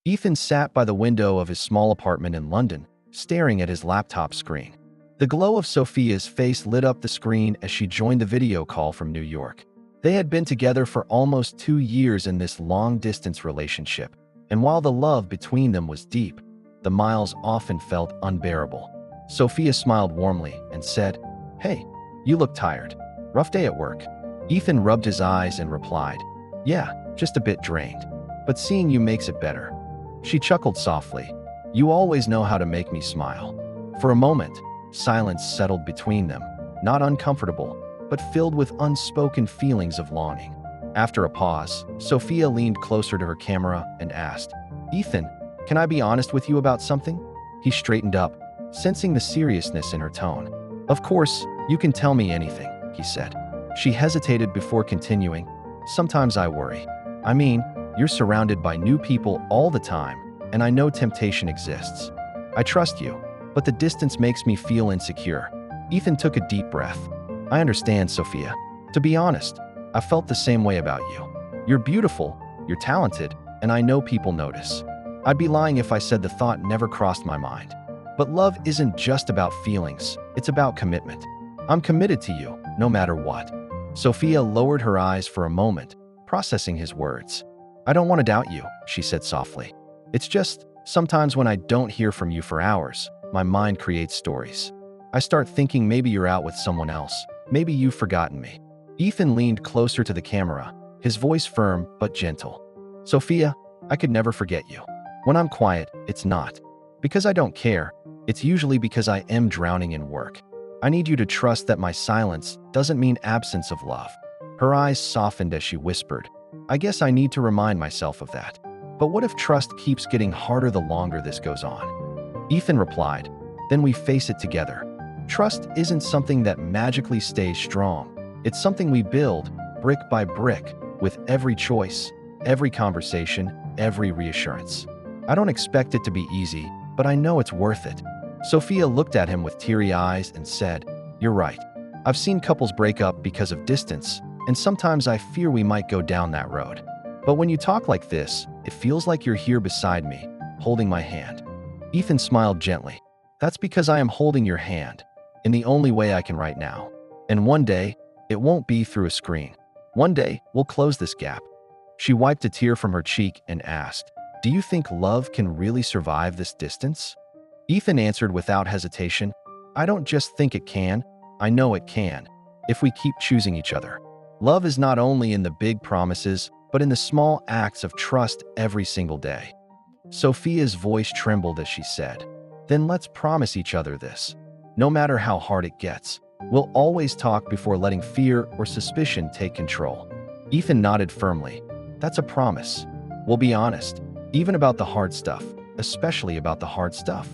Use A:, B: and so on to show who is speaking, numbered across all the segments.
A: Ethan sat by the window of his small apartment in London, staring at his laptop screen. The glow of Sophia's face lit up the screen as she joined the video call from New York. They had been together for almost 2 years in this long-distance relationship, and while the love between them was deep, the miles often felt unbearable. Sophia smiled warmly and said, "Hey, you look tired. Rough day at work?" Ethan rubbed his eyes and replied, "Yeah, just a bit drained. But seeing you makes it better." She chuckled softly. "You always know how to make me smile." For a moment, silence settled between them, not uncomfortable, but filled with unspoken feelings of longing. After a pause, Sophia leaned closer to her camera and asked, "Ethan, can I be honest with you about something?" He straightened up, sensing the seriousness in her tone. "Of course, you can tell me anything," he said. She hesitated before continuing. "Sometimes I worry. I mean, you're surrounded by new people all the time, and I know temptation exists. I trust you, but the distance makes me feel insecure." Ethan took a deep breath. "I understand, Sophia. To be honest, I felt the same way about you. You're beautiful, you're talented, and I know people notice. I'd be lying if I said the thought never crossed my mind. But love isn't just about feelings, it's about commitment. I'm committed to you, no matter what." Sophia lowered her eyes for a moment, processing his words. "I don't want to doubt you," she said softly. "It's just, sometimes when I don't hear from you for hours, my mind creates stories. I start thinking maybe you're out with someone else, maybe you've forgotten me." Ethan leaned closer to the camera, his voice firm but gentle. "Sophia, I could never forget you. When I'm quiet, it's not because I don't care. It's usually because I am drowning in work. I need you to trust that my silence doesn't mean absence of love." Her eyes softened as she whispered, "I guess I need to remind myself of that. But what if trust keeps getting harder the longer this goes on?" Ethan replied, "Then we face it together. Trust isn't something that magically stays strong. It's something we build, brick by brick, with every choice, every conversation, every reassurance. I don't expect it to be easy, but I know it's worth it." Sophia looked at him with teary eyes and said, "You're right. I've seen couples break up because of distance, and sometimes I fear we might go down that road. But when you talk like this, it feels like you're here beside me, holding my hand." Ethan smiled gently. "That's because I am holding your hand, in the only way I can right now. And one day, it won't be through a screen. One day, we'll close this gap." She wiped a tear from her cheek and asked, "Do you think love can really survive this distance?" Ethan answered without hesitation, "I don't just think it can, I know it can, if we keep choosing each other. Love is not only in the big promises, but in the small acts of trust every single day." Sophia's voice trembled as she said, "Then let's promise each other this. No matter how hard it gets, we'll always talk before letting fear or suspicion take control." Ethan nodded firmly. "That's a promise. We'll be honest, even about the hard stuff, especially about the hard stuff."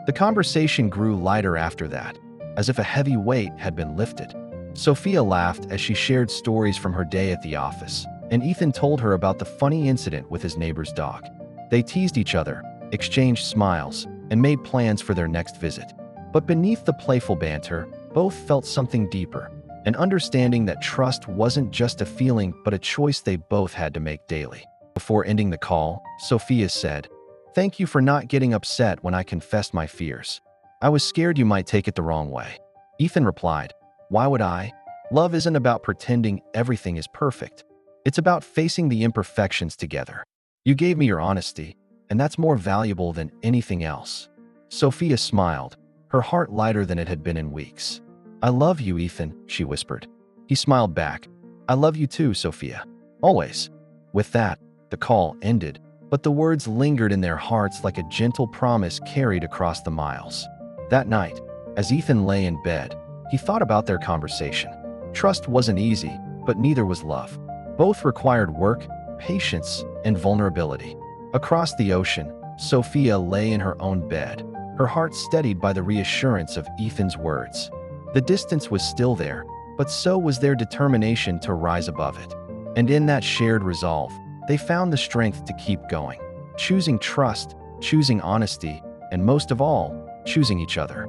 A: The conversation grew lighter after that, as if a heavy weight had been lifted. Sophia laughed as she shared stories from her day at the office, and Ethan told her about the funny incident with his neighbor's dog. They teased each other, exchanged smiles, and made plans for their next visit. But beneath the playful banter, both felt something deeper, an understanding that trust wasn't just a feeling but a choice they both had to make daily. Before ending the call, Sophia said, "Thank you for not getting upset when I confessed my fears. I was scared you might take it the wrong way." Ethan replied, "Why would I? Love isn't about pretending everything is perfect. It's about facing the imperfections together. You gave me your honesty, and that's more valuable than anything else." Sophia smiled, her heart lighter than it had been in weeks. "I love you, Ethan," she whispered. He smiled back. "I love you too, Sophia. Always." With that, the call ended, but the words lingered in their hearts like a gentle promise carried across the miles. That night, as Ethan lay in bed, he thought about their conversation. Trust wasn't easy, but neither was love. Both required work, patience, and vulnerability. Across the ocean, Sophia lay in her own bed, her heart steadied by the reassurance of Ethan's words. The distance was still there, but so was their determination to rise above it. And in that shared resolve, they found the strength to keep going, choosing trust, choosing honesty, and most of all, choosing each other.